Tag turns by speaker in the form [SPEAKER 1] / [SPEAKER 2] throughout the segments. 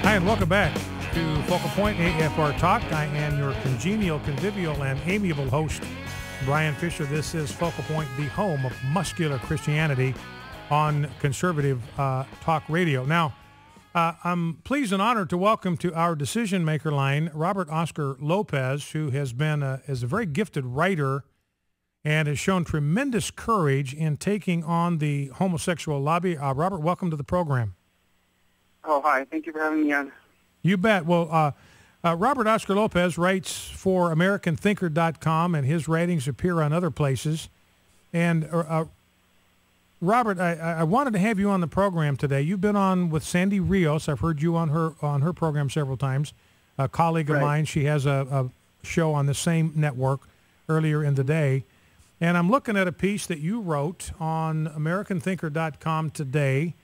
[SPEAKER 1] Hi, and welcome back to Focal Point AFR Talk. I am your congenial, convivial, and amiable host, Brian Fisher. This is Focal Point, the home of muscular Christianity on conservative talk radio. Now, I'm pleased and honored to welcome to our decision maker line Robert Oscar Lopez, who has been is a very gifted writer and has shown tremendous courage in taking on the homosexual lobby. Robert, welcome to the program.
[SPEAKER 2] Oh, hi. Thank you for having me on.
[SPEAKER 1] You bet. Well, Robert Oscar Lopez writes for AmericanThinker.com, and his writings appear on other places. And Robert, I wanted to have you on the program today. You've been on with Sandy Rios. I've heard you on her program several times. A colleague of mine. She has a show on the same network earlier in the day. And I'm looking at a piece that you wrote on AmericanThinker.com today.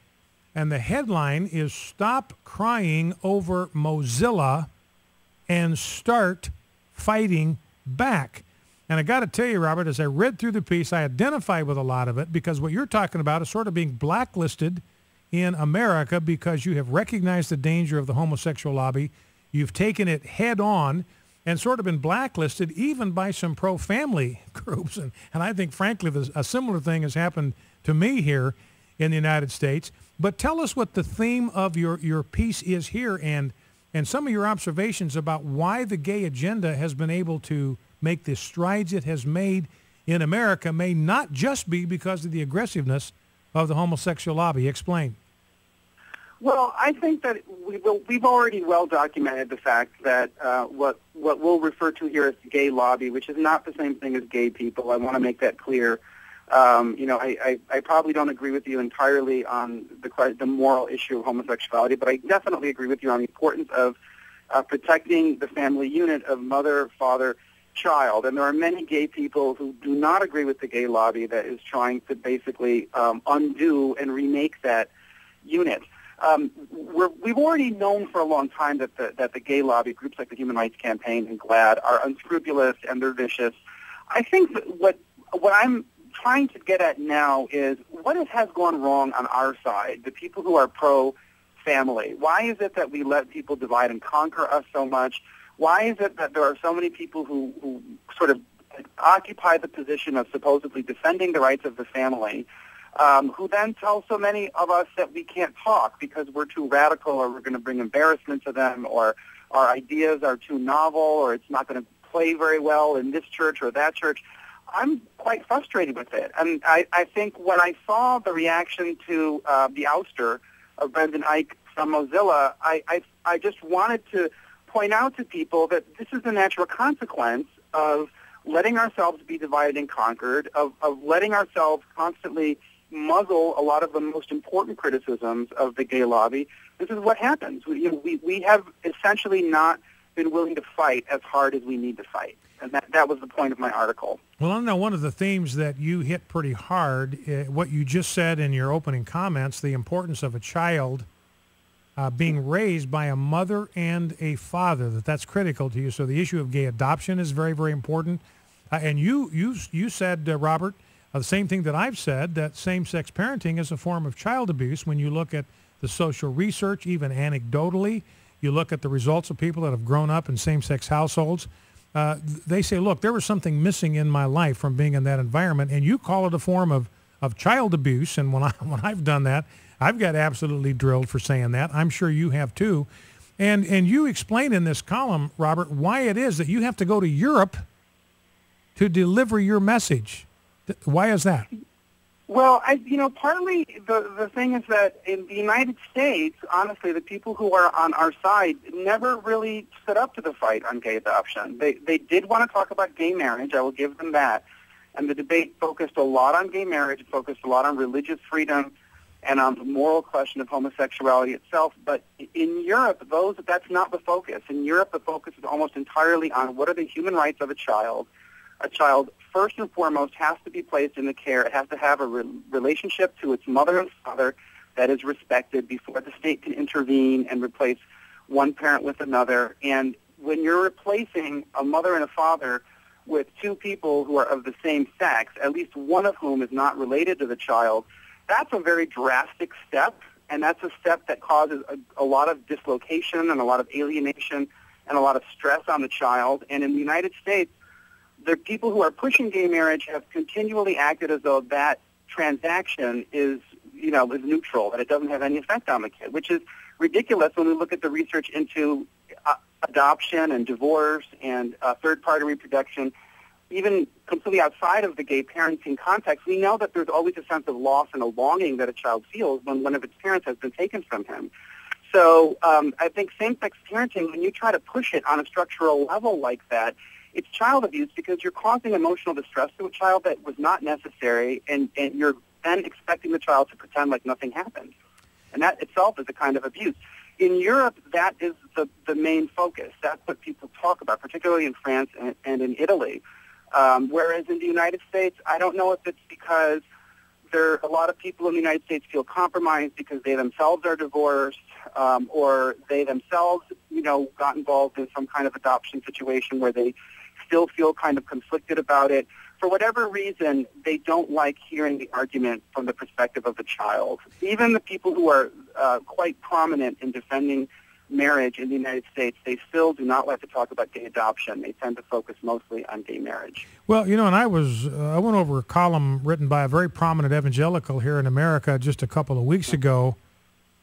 [SPEAKER 1] And the headline is "Stop Crying Over Mozilla and Start Fighting Back." And I got to tell you, Robert, as I read through the piece, I identified with a lot of it, because what you're talking about is sort of being blacklisted in America because you have recognized the danger of the homosexual lobby. You've taken it head on and sort of been blacklisted even by some pro-family groups. And I think, frankly, a similar thing has happened to me here in the United States. But tell us what the theme of your piece is here, and some of your observations about why the gay agenda has been able to make the strides it has made in America may not just be because of the aggressiveness of the homosexual lobby. Explain.
[SPEAKER 2] Well, I think that we've already well documented the fact that what we'll refer to here as the gay lobby, which is not the same thing as gay people. I want to make that clear. I probably don't agree with you entirely on the moral issue of homosexuality, but I definitely agree with you on the importance of protecting the family unit of mother, father, child. And there are many gay people who do not agree with the gay lobby that is trying to basically undo and remake that unit. We've already known for a long time that the gay lobby, groups like the Human Rights Campaign and GLAAD, are unscrupulous and they're vicious. I think that what I'm trying to get at now is what has gone wrong on our side, the people who are pro-family. Why is it that we let people divide and conquer us so much? Why is it that there are so many people who sort of occupy the position of supposedly defending the rights of the family, who then tell so many of us that we can't talk because we're too radical, or we're going to bring embarrassment to them, or our ideas are too novel, or it's not going to play very well in this church or that church? I'm quite frustrated with it. And I think when I saw the reaction to the ouster of Brendan Eich from Mozilla, I just wanted to point out to people that this is the natural consequence of letting ourselves be divided and conquered, of letting ourselves constantly muzzle a lot of the most important criticisms of the gay lobby. This is what happens. We have essentially not been willing to fight as hard as we need to fight. And that was the point of my article.
[SPEAKER 1] Well, I know one of the themes that you hit pretty hard, what you just said in your opening comments, the importance of a child being raised by a mother and a father, that's critical to you. So the issue of gay adoption is very, very important. And you said, Robert, the same thing that I've said, that same-sex parenting is a form of child abuse. When you look at the social research, even anecdotally, you look at the results of people that have grown up in same-sex households, they say, look, there was something missing in my life from being in that environment, and you call it a form of child abuse. And when I've done that, I've got absolutely drilled for saying that. I'm sure you have too. And you explain in this column, Robert, why it is that you have to go to Europe to deliver your message. Why is that?
[SPEAKER 2] Well, partly the thing is that in the United States, honestly, the people who are on our side never really stood up to the fight on gay adoption. They did want to talk about gay marriage. I will give them that. And the debate focused a lot on gay marriage, focused a lot on religious freedom and on the moral question of homosexuality itself. But in Europe, that's not the focus. In Europe, the focus is almost entirely on what are the human rights of a child. A child, first and foremost, has to be placed in the care. It has to have a relationship to its mother and father that is respected before the state can intervene and replace one parent with another. And when you're replacing a mother and a father with two people who are of the same sex, at least one of whom is not related to the child, that's a very drastic step. And that's a step that causes a lot of dislocation and a lot of alienation and a lot of stress on the child. And in the United States, the people who are pushing gay marriage have continually acted as though that transaction is neutral, that it doesn't have any effect on the kid, which is ridiculous when we look at the research into adoption and divorce and third-party reproduction. Even completely outside of the gay parenting context, we know that there's always a sense of loss and a longing that a child feels when one of its parents has been taken from him. So I think same-sex parenting, when you try to push it on a structural level like that, it's child abuse because you're causing emotional distress to a child that was not necessary, and you're then expecting the child to pretend like nothing happened. And that itself is a kind of abuse. In Europe, that is the main focus. That's what people talk about, particularly in France and in Italy. Whereas in the United States, I don't know if it's because a lot of people in the United States feel compromised because they themselves are divorced, or they themselves, got involved in some kind of adoption situation where they still feel kind of conflicted about it. For whatever reason, they don't like hearing the argument from the perspective of the child. Even the people who are quite prominent in defending marriage in the United States, they still do not like to talk about gay adoption. They tend to focus mostly on gay marriage.
[SPEAKER 1] Well, and I went over a column written by a very prominent evangelical here in America just a couple of weeks ago,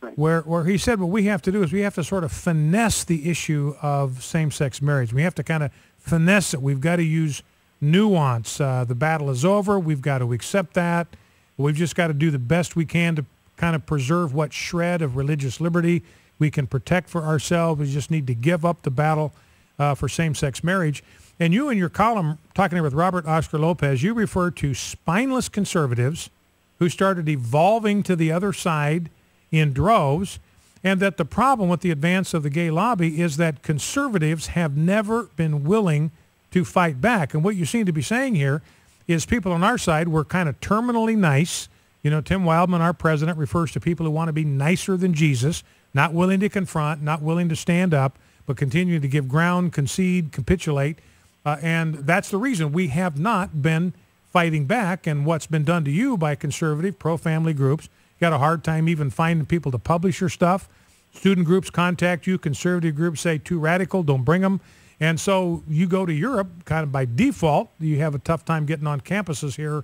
[SPEAKER 2] right,
[SPEAKER 1] where he said what we have to do is we have to sort of finesse the issue of same-sex marriage. We have to kind of finesse it. We've got to use nuance. The battle is over. We've got to accept that. We've just got to do the best we can to kind of preserve what shred of religious liberty we can protect for ourselves. We just need to give up the battle for same-sex marriage. And you in your column, talking here with Robert Oscar Lopez, you refer to spineless conservatives who started evolving to the other side in droves, and that the problem with the advance of the gay lobby is that conservatives have never been willing to fight back. And what you seem to be saying here is people on our side were kind of terminally nice. Tim Wildman, our president, refers to people who want to be nicer than Jesus, not willing to confront, not willing to stand up, but continue to give ground, concede, capitulate. And that's the reason we have not been fighting back. And what's been done to you by conservative, pro-family groups, you got a hard time even finding people to publish your stuff. Student groups contact you. Conservative groups say, too radical, don't bring them. And so you go to Europe kind of by default. You have a tough time getting on campuses here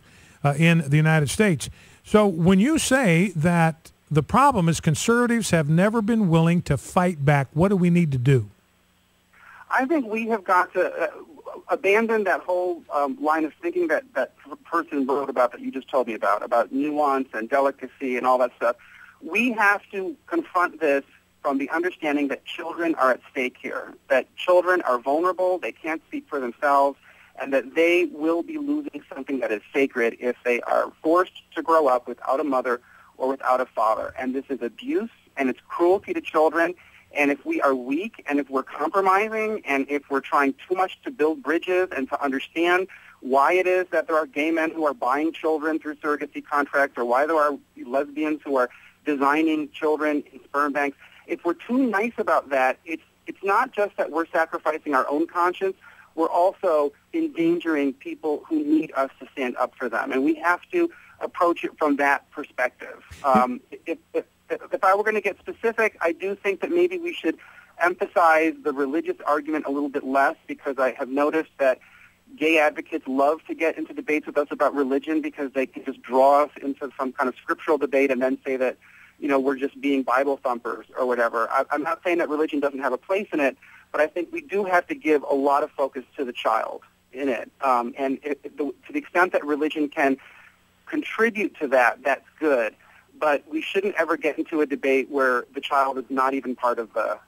[SPEAKER 1] in the United States. So when you say that the problem is conservatives have never been willing to fight back, what do we need to do?
[SPEAKER 2] I think we have got to abandon that whole line of thinking that person wrote about that you just told me about nuance and delicacy and all that stuff. We have to confront this from the understanding that children are at stake here, that children are vulnerable, they can't speak for themselves, and that they will be losing something that is sacred if they are forced to grow up without a mother or without a father. And this is abuse, and it's cruelty to children. And if we are weak, and if we're compromising, and if we're trying too much to build bridges and to understand why it is that there are gay men who are buying children through surrogacy contracts, or why there are lesbians who are designing children in sperm banks, if we're too nice about that, it's not just that we're sacrificing our own conscience, we're also endangering people who need us to stand up for them. And we have to approach it from that perspective. If I were going to get specific, I do think that maybe we should emphasize the religious argument a little bit less, because I have noticed that gay advocates love to get into debates with us about religion because they can just draw us into some kind of scriptural debate and then say that, we're just being Bible thumpers or whatever. I'm not saying that religion doesn't have a place in it, but I think we do have to give a lot of focus to the child in it. To the extent that religion can contribute to that, that's good. But we shouldn't ever get into a debate where the child is not even part of the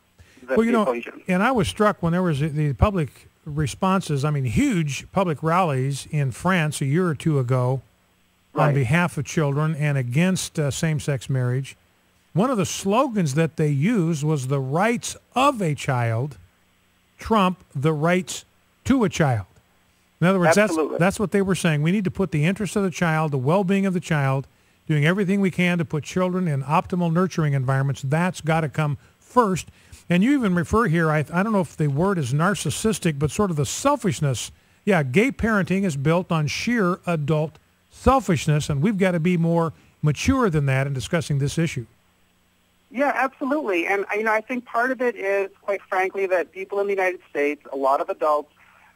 [SPEAKER 2] equation.
[SPEAKER 1] And I was struck when there was the public responses, huge public rallies in France a year or two ago on behalf of children and against same-sex marriage. One of the slogans that they used was the rights of a child trump the rights to a child. In other words, that's what they were saying. We need to put the interest of the child, the well-being of the child, doing everything we can to put children in optimal nurturing environments. That's got to come first. And you even refer here, I don't know if the word is narcissistic, but sort of the selfishness. Yeah, gay parenting is built on sheer adult selfishness, and we've got to be more mature than that in discussing this issue.
[SPEAKER 2] Yeah, absolutely. And, I think part of it is, quite frankly, that people in the United States, a lot of adults,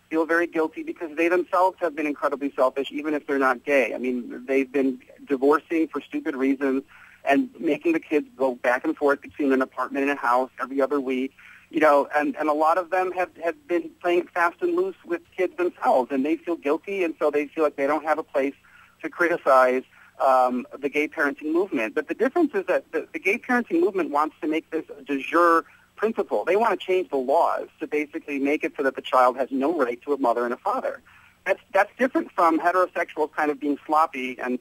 [SPEAKER 2] feel very guilty because they themselves have been incredibly selfish, even if they're not gay. I mean, they've been divorcing for stupid reasons and making the kids go back and forth between an apartment and a house every other week. And a lot of them have been playing fast and loose with kids themselves, and they feel guilty, and so they feel like they don't have a place to criticize the gay parenting movement. But the difference is that the gay parenting movement wants to make this a de jure principle. They want to change the laws to basically make it so that the child has no right to a mother and a father. That's different from heterosexuals kind of being sloppy and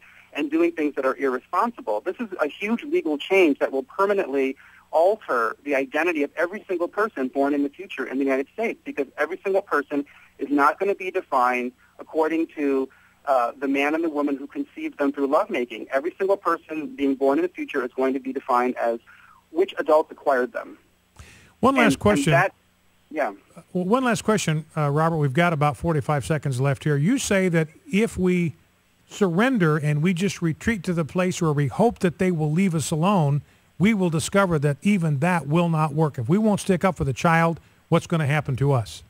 [SPEAKER 2] doing things that are irresponsible. This is a huge legal change that will permanently alter the identity of every single person born in the future in the United States, because every single person is not going to be defined according to the man and the woman who conceived them through lovemaking. Every single person being born in the future is going to be defined as which adults acquired them.
[SPEAKER 1] One last question.
[SPEAKER 2] Yeah.
[SPEAKER 1] Well, one last question, Robert. We've got about 45 seconds left here. You say that if we surrender and we just retreat to the place where we hope that they will leave us alone, we will discover that even that will not work. If we won't stick up for the child, what's going to happen to us?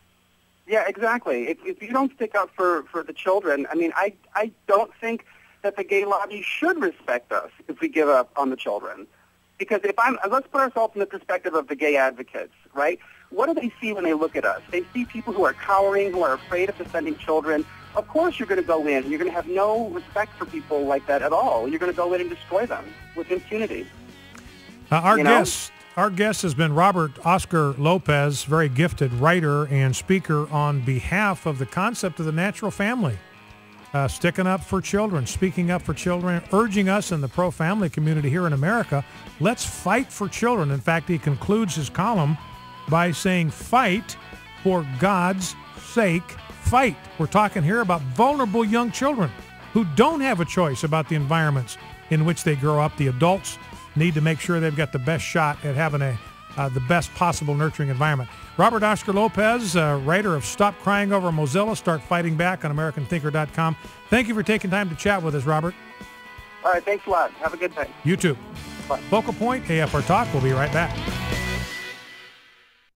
[SPEAKER 1] Yeah, exactly. If you don't stick up for the children, I mean, I don't think that the gay lobby should respect us if we give up on the children. Because let's put ourselves in the perspective of the gay advocates, right? What do they see when they look at us? They see people who are cowering, who are afraid of defending children. Of course you're going to go in. You're going to have no respect for people like that at all. You're going to go in and destroy them with impunity. Our guest has been Robert Oscar Lopez, very gifted writer and speaker on behalf of the concept of the natural family, sticking up for children, speaking up for children, urging us in the pro-family community here in America, let's fight for children. In fact, he concludes his column by saying, fight for God's sake, fight. We're talking here about vulnerable young children who don't have a choice about the environments in which they grow up. The adults need to make sure they've got the best shot at having the best possible nurturing environment. Robert Oscar Lopez, writer of Stop Crying Over Mozilla, Start Fighting Back on AmericanThinker.com. Thank you for taking time to chat with us, Robert.
[SPEAKER 2] All right, thanks a lot. Have a good day.
[SPEAKER 1] You too.
[SPEAKER 2] Bye.
[SPEAKER 1] Focal Point, AFR Talk. We'll be right back.